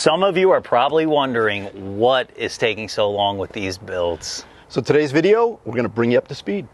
Some of you are probably wondering what is taking so long with these builds. So today's video, we're going to bring you up to speed.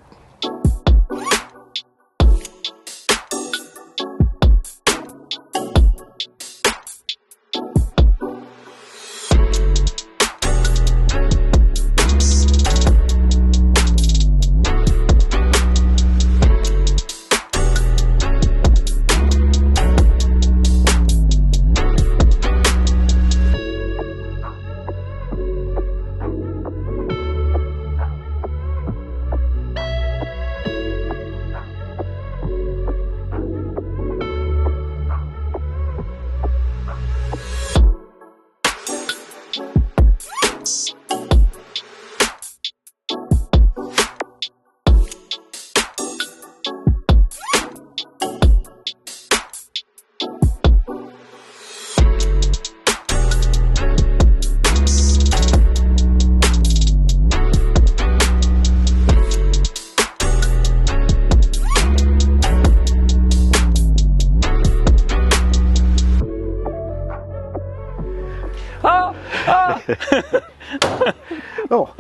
Oh.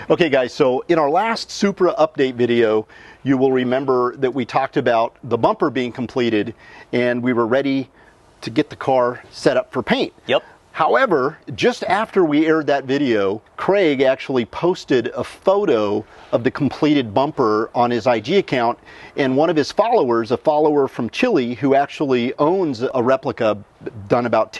Okay guys, so in our last Supra update video, you will remember that we talked about the bumper being completed and we were ready to get the car set up for paint. Yep. However, just after we aired that video, Craig actually posted a photo of the completed bumper on his IG account, and one of his followers, a follower from Chile who actually owns a replica done about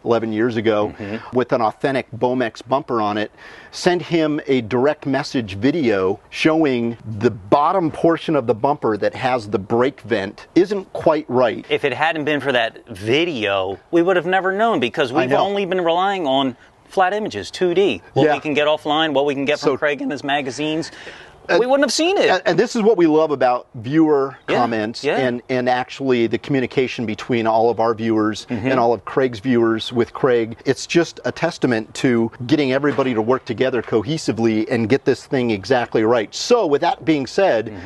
11 years ago with an authentic Bomex bumper on it, sent him a direct message video showing the bottom portion of the bumper that has the brake vent isn't quite right. If it hadn't been for that video, we would have never known, because we've only been relying on flat images, 2D. What we can get offline, what we can get from Craig in his magazines. We wouldn't have seen it. And this is what we love about viewer comments and actually the communication between all of our viewers and all of Craig's viewers with Craig. It's just a testament to getting everybody to work together cohesively and get this thing exactly right. So with that being said,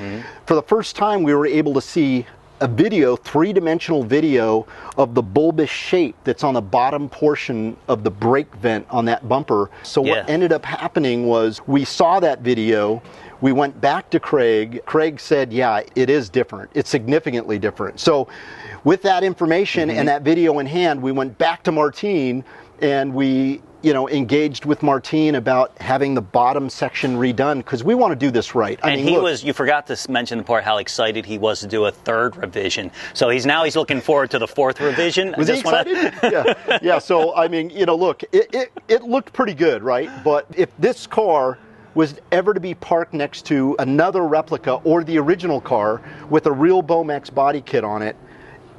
for the first time we were able to see a video, three-dimensional video of the bulbous shape that's on the bottom portion of the brake vent on that bumper. So what ended up happening was we saw that video, we went back to Craig. Craig said, yeah, it is different. It's significantly different. So with that information and that video in hand, we went back to Martine and we engaged with Martine about having the bottom section redone, because we want to do this right. I mean, you forgot to mention the part how excited he was to do a third revision. So he's looking forward to the fourth revision. Was he excited? Yeah. So, I mean, look, it looked pretty good, right? But if this car was ever to be parked next to another replica or the original car with a real Bomex body kit on it,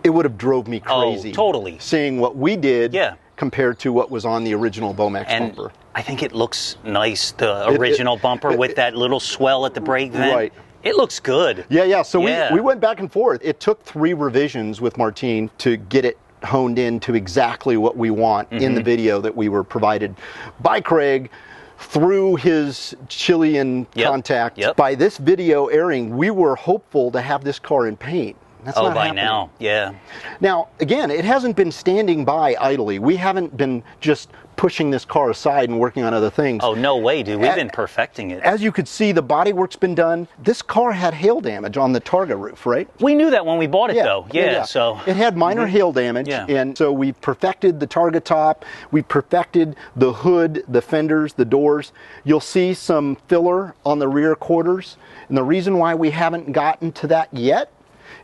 it would have drove me crazy. Oh, totally. Seeing what we did compared to what was on the original Bomex bumper. I think it looks nice, the original bumper with that little swell at the brake vent. Right. It looks good. Yeah. So we went back and forth. It took 3 revisions with Martine to get it honed in to exactly what we want in the video that we were provided by Craig through his Chilean contact. By this video airing, we were hopeful to have this car in paint. That's not by happening. now, Now, again, it hasn't been standing by idly. We haven't been just pushing this car aside and working on other things. Oh, no way, dude. We've been perfecting it. As you could see, the bodywork's been done. This car had hail damage on the Targa roof, right? We knew that when we bought it, though. So it had minor hail damage, and so we perfected the Targa top. We perfected the hood, the fenders, the doors. You'll see some filler on the rear quarters, and the reason why we haven't gotten to that yet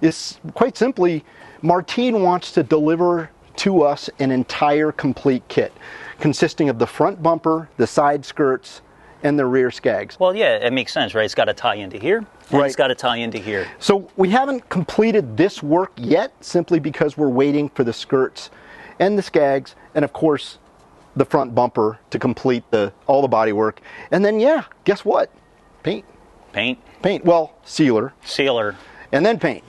is quite simply, Martine wants to deliver to us an entire complete kit consisting of the front bumper, the side skirts, and the rear skags. Well, yeah, it makes sense, right? It's got to tie into here, and it's got to tie into here. So we haven't completed this work yet, simply because we're waiting for the skirts and the skags, and of course, the front bumper to complete all the body work. And then, guess what? Paint. Well, sealer. And then paint.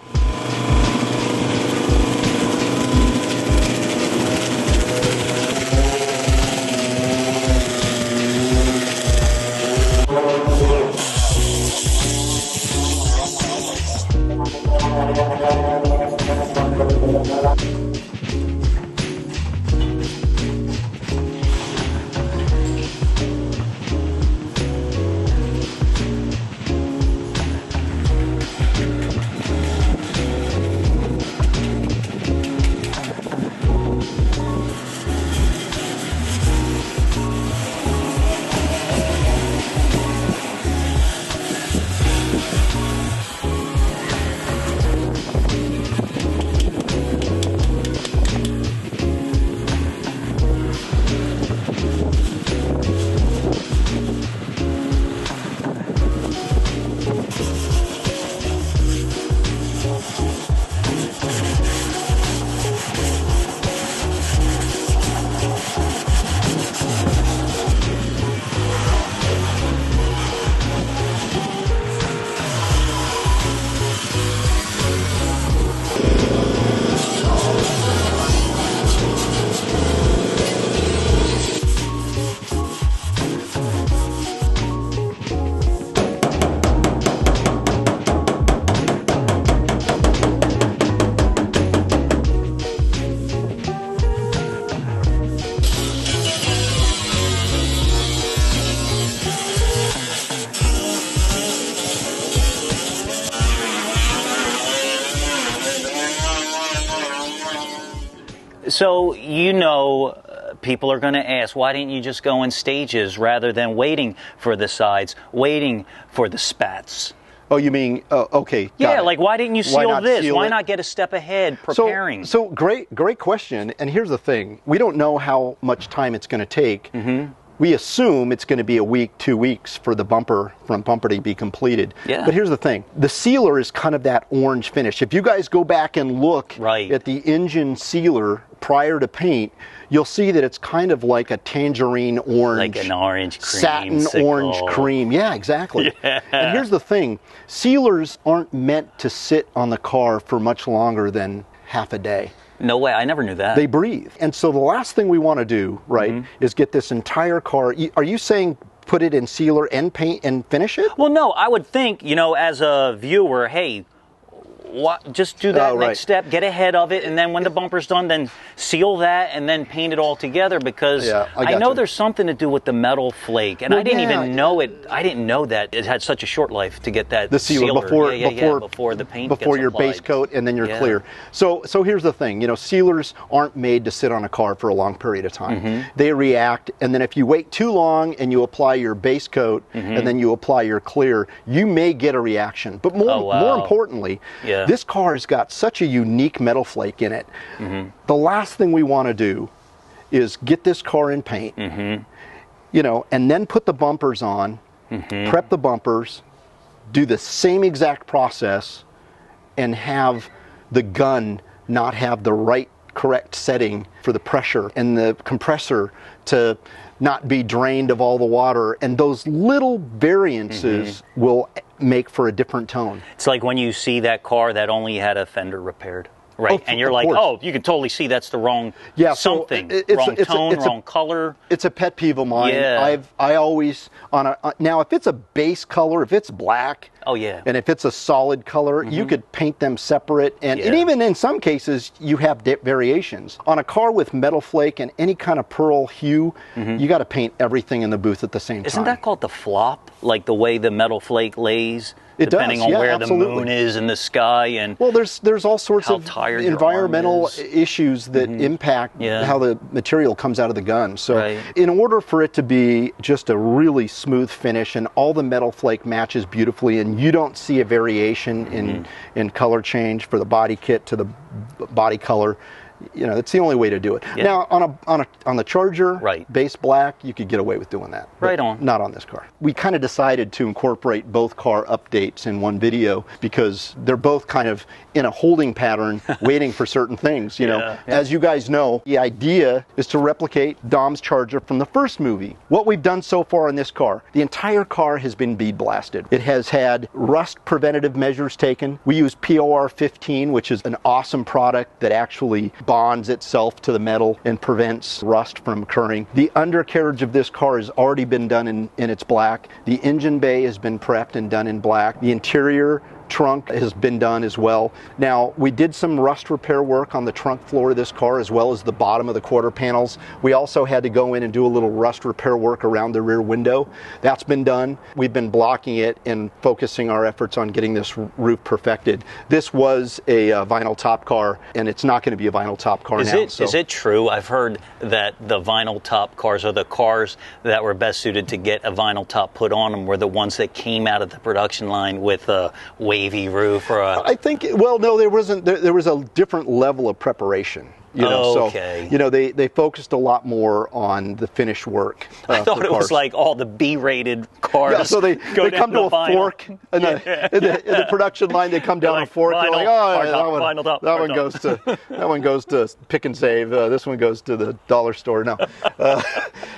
So, you know, people are going to ask, why didn't you just go in stages rather than waiting for the sides, waiting for the spats? Oh, you mean, okay. Yeah, like why didn't you seal this? Why not get a step ahead preparing? So great question. And here's the thing. We don't know how much time it's going to take. We assume it's going to be a week, 2 weeks for the bumper to be completed. Yeah. But here's the thing. The sealer is kind of that orange finish. If you guys go back and look at the engine sealer prior to paint, you'll see that it's kind of like a tangerine orange. Like an orange cream. Satin orange cream. Yeah, exactly. Yeah. And here's the thing. Sealers aren't meant to sit on the car for much longer than half a day. No way, I never knew that. They breathe. And so the last thing we want to do, right, is get this entire car. Are you saying put it in sealer and paint and finish it? Well, no, I would think, you know, as a viewer, hey, just do that next step, get ahead of it, and then when the bumper's done, then seal that and then paint it all together, because I know there's something to do with the metal flake, and I didn't even know it. I didn't know that it had such a short life to get that the sealer before the paint before your base coat, and then you're clear. So here's the thing, you know, sealers aren't made to sit on a car for a long period of time. They react, and then if you wait too long and you apply your base coat and then you apply your clear, you may get a reaction. But more importantly, this car has got such a unique metal flake in it. The last thing we want to do is get this car in paint, you know, and then put the bumpers on, prep the bumpers, do the same exact process, and have the gun not have the correct setting for the pressure and the compressor to not be drained of all the water, and those little variances will make for a different tone. It's like when you see that car that only had a fender repaired, right? And you're like, oh, you can totally see that's the wrong something, wrong tone, wrong color. It's a pet peeve of mine. I always now if it's a base color, if it's black, and if it's a solid color, you could paint them separate, and even in some cases you have variations. On a car with metal flake and any kind of pearl hue, you got to paint everything in the booth at the same time. Isn't that called the flop? Like the way the metal flake lays? Depending on where the moon is in the sky, and well, there's all sorts of environmental issues that impact how the material comes out of the gun. So in order for it to be just a really smooth finish and all the metal flake matches beautifully, and you don't see a variation in color change for the body kit to the body color, you know, it's the only way to do it. Now, on the Charger, base black, you could get away with doing that. Right on. Not on this car. We kind of decided to incorporate both car updates in one video because they're both kind of in a holding pattern, waiting for certain things. You know, as you guys know, the idea is to replicate Dom's Charger from the first movie. What we've done so far in this car, the entire car has been bead blasted. It has had rust preventative measures taken. We use POR 15, which is an awesome product that actually bonds itself to the metal and prevents rust from occurring. The undercarriage of this car has already been done in its black. The engine bay has been prepped and done in black. The interior trunk has been done as well. Now, we did some rust repair work on the trunk floor of this car as well as the bottom of the quarter panels. We also had to go in and do a little rust repair work around the rear window. That's been done. We've been blocking it and focusing our efforts on getting this roof perfected. This was a vinyl top car, and it's not going to be a vinyl top car now. Is it true? I've heard that the vinyl top cars, or the cars that were best suited to get a vinyl top put on them, were the ones that came out of the production line with a wavy roof, or a... I think, well, no, there wasn't. There was a different level of preparation. You know, so, you know, they focused a lot more on the finish work. I thought it was like all the B-rated cars. Yeah, so they come to a fork in the production line. They come down a fork. They're like, oh, that one goes to Pick and Save. This one goes to the dollar store. No, the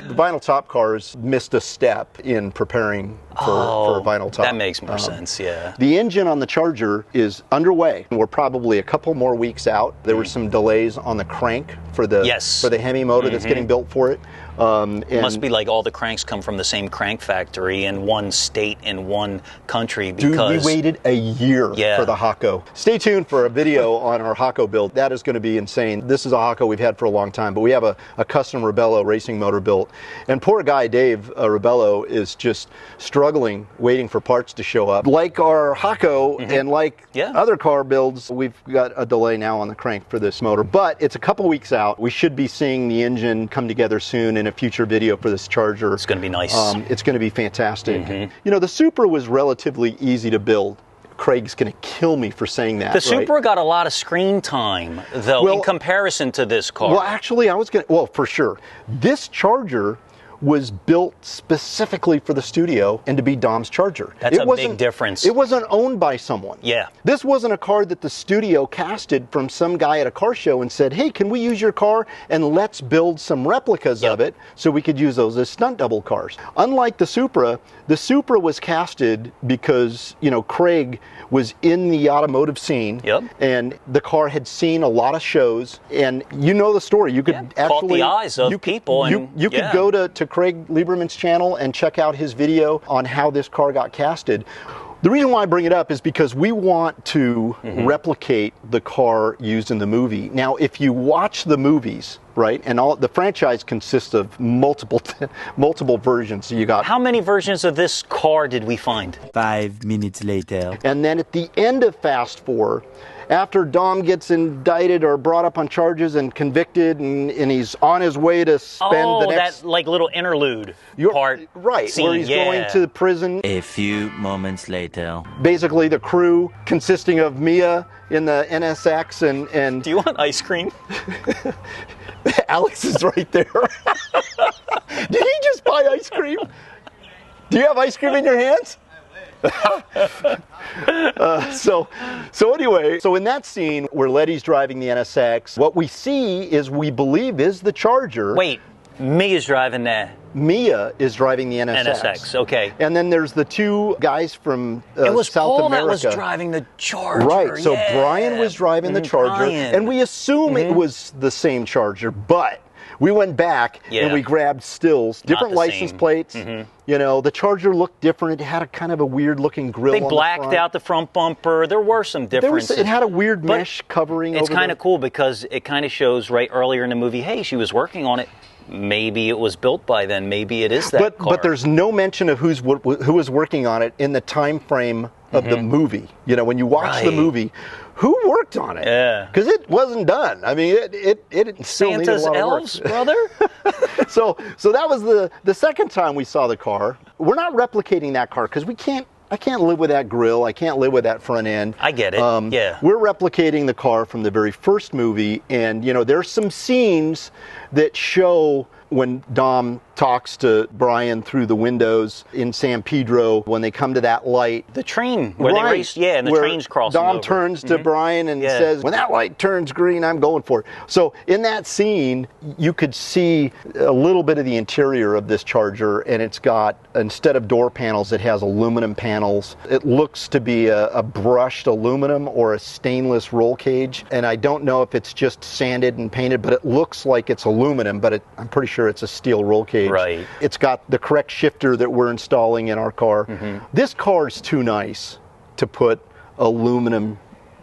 vinyl top cars missed a step in preparing for a vinyl top. That makes more sense. Yeah. The engine on the Charger is underway. We're probably a couple more weeks out. There were some delays on the crank for the Hemi motor that's getting built for it. It must be like all the cranks come from the same crank factory in one state, in one country. Because dude, we waited a year for the Hako. Stay tuned for a video on our Hako build. That is going to be insane. This is a Hako we've had for a long time, but we have a custom Rebello racing motor built. And poor guy Dave Rebello is just struggling, waiting for parts to show up. Like our Hako and like other car builds, we've got a delay now on the crank for this motor, but it's a couple weeks out. We should be seeing the engine come together soon in a future video for this Charger. It's going to be nice. It's going to be fantastic. You know, the Supra was relatively easy to build. Craig's going to kill me for saying that. The Supra got a lot of screen time, though, in comparison to this car. Well, actually, for sure. This Charger was built specifically for the studio and to be Dom's Charger. That's a big difference. It wasn't owned by someone. Yeah. This wasn't a car that the studio casted from some guy at a car show and said, hey, can we use your car and let's build some replicas of it so we could use those as stunt double cars. Unlike the Supra was casted because, you know, Craig was in the automotive scene and the car had seen a lot of shows, and you know the story. You could actually caught the eyes of people, and you could go to Craig Lieberman's channel and check out his video on how this car got casted. The reason why I bring it up is because we want to replicate the car used in the movie. Now, if you watch the movies, right, and the franchise consists of multiple versions. So you got, how many versions of this car did we find? 5 minutes later. And then at the end of Fast 4, after Dom gets indicted or brought up on charges and convicted, and he's on his way to spend the next... that like little interlude part. Right, scene. where he's going to prison. A few moments later. Basically, the crew consisting of Mia in the NSX and... Do you want ice cream? Alex is right there. Did he just buy ice cream? Do you have ice cream in your hands? So anyway, so in that scene where Letty's driving the NSX, what we see is, we believe, is the Charger. Wait, Mia's driving that. Mia is driving the NSX. NSX, okay. And then there's the two guys from South America. It was Paul that was driving the Charger. Right, so Brian was driving the Charger, and we assume it was the same Charger, but we went back and we grabbed stills, different license plates. You know, the Charger looked different. It had a kind of a weird looking grill. They blacked out the front bumper. There were some differences. It had a weird mesh covering over it. It's kind of cool because it kind of shows right earlier in the movie, hey, she was working on it. Maybe it was built by then. Maybe it is that car. But there's no mention of who was working on it in the time frame of the movie. You know, when you watch the movie, who worked on it? Yeah. Because it wasn't done. I mean, it still needed a lot of work. Santa's elves, brother? So that was the second time we saw the car. We're not replicating that car because I can't live with that grill. I can't live with that front end. I get it. We're replicating the car from the very first movie, and you know, there's some scenes that show when Dom talks to Brian through the windows in San Pedro, when they come to that light. The train, where they race, and the train's crossing Dom over. turns to Brian and says, when that light turns green, I'm going for it. So in that scene, you could see a little bit of the interior of this Charger, and it's got, instead of door panels, it has aluminum panels. It looks to be a brushed aluminum or a stainless roll cage, and I don't know if it's just sanded and painted, but it looks like it's aluminum, but I'm pretty sure it's a steel roll cage. Right. It's got the correct shifter that we're installing in our car. This car is too nice to put aluminum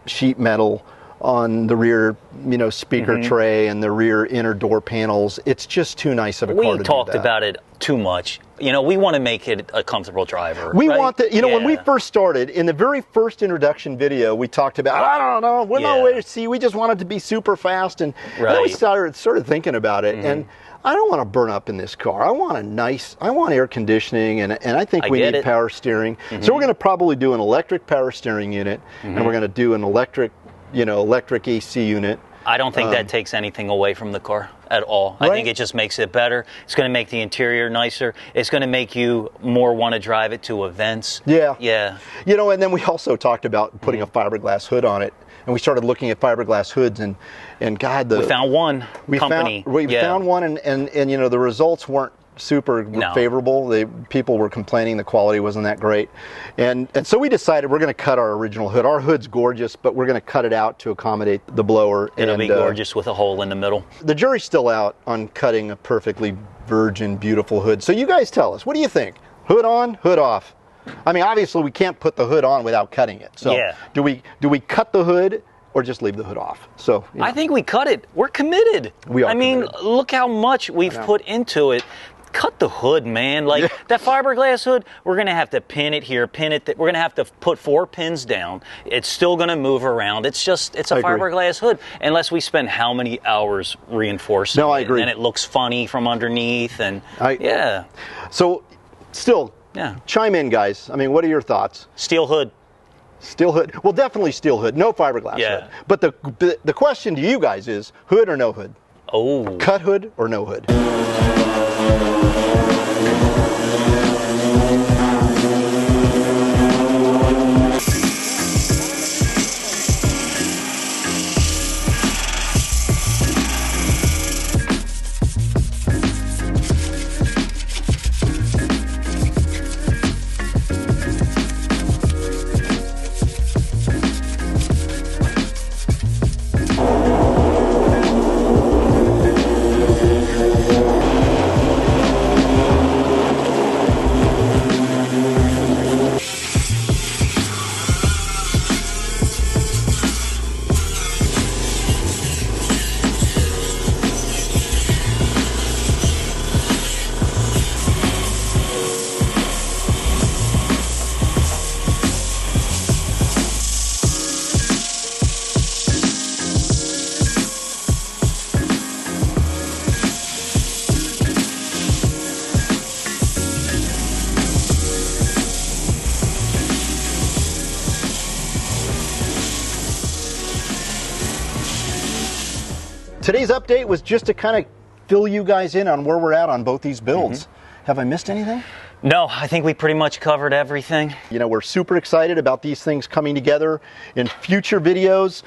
sheet metal on the rear, you know, speaker tray and the rear inner door panels. It's just too nice of a car to do that. We talked about it too much. You know, we want to make it a comfortable driver. We want that. You know, when we first started, in the very first introduction video, we talked about, I don't know, we're not way to see. We just want it to be super fast. And then we started thinking about it. And I don't want to burn up in this car. I want air conditioning, and I think we need power steering. So we're going to probably do an electric power steering unit, and we're going to do an electric AC unit. I don't think that takes anything away from the car at all. I think it just makes it better. It's going to make the interior nicer. It's going to make you more want to drive it to events. Yeah. Yeah. You know, and then we also talked about putting a fiberglass hood on it. And we started looking at fiberglass hoods, and God, we found one company. We found one, and you know, the results weren't super favorable. People were complaining the quality wasn't that great. And so we decided we're going to cut our original hood. Our hood's gorgeous, but we're going to cut it out to accommodate the blower. It'll be gorgeous with a hole in the middle. The jury's still out on cutting a perfectly virgin, beautiful hood. So you guys tell us, what do you think? Hood on, hood off? I mean, obviously we can't put the hood on without cutting it. So do we cut the hood or just leave the hood off? So I think we cut it. We're committed. We are. I mean, look how much we've put into it. Cut the hood, man. Like that fiberglass hood, we're gonna have to pin it here, pin it. We're gonna have to put 4 pins down. It's still gonna move around. It's a fiberglass hood, unless we spend how many hours reinforcing it. No, I agree. And it looks funny from underneath, and So, still, chime in, guys. I mean, what are your thoughts? Steel hood. Steel hood. Well, definitely steel hood. No fiberglass hood. But the question to you guys is, hood or no hood? Oh. Cut hood or no hood? Today's update was just to kind of fill you guys in on where we're at on both these builds. Have I missed anything? No, I think we pretty much covered everything. You know, we're super excited about these things coming together in future videos.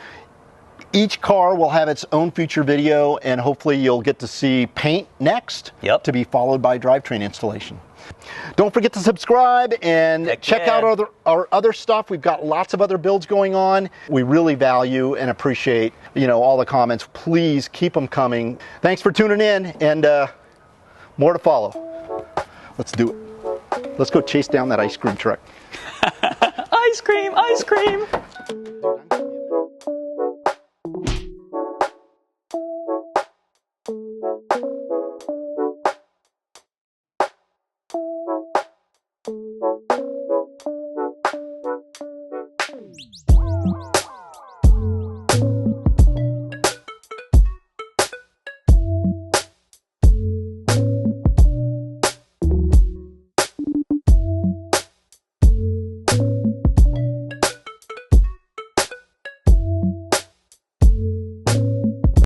Each car will have its own future video, and hopefully you'll get to see paint next, to be followed by drivetrain installation. Don't forget to subscribe and check out our other stuff. We've got lots of other builds going on. We really value and appreciate, all the comments. Please keep them coming. Thanks for tuning in, and more to follow. Let's do it. Let's go chase down that ice cream truck. Ice cream, ice cream.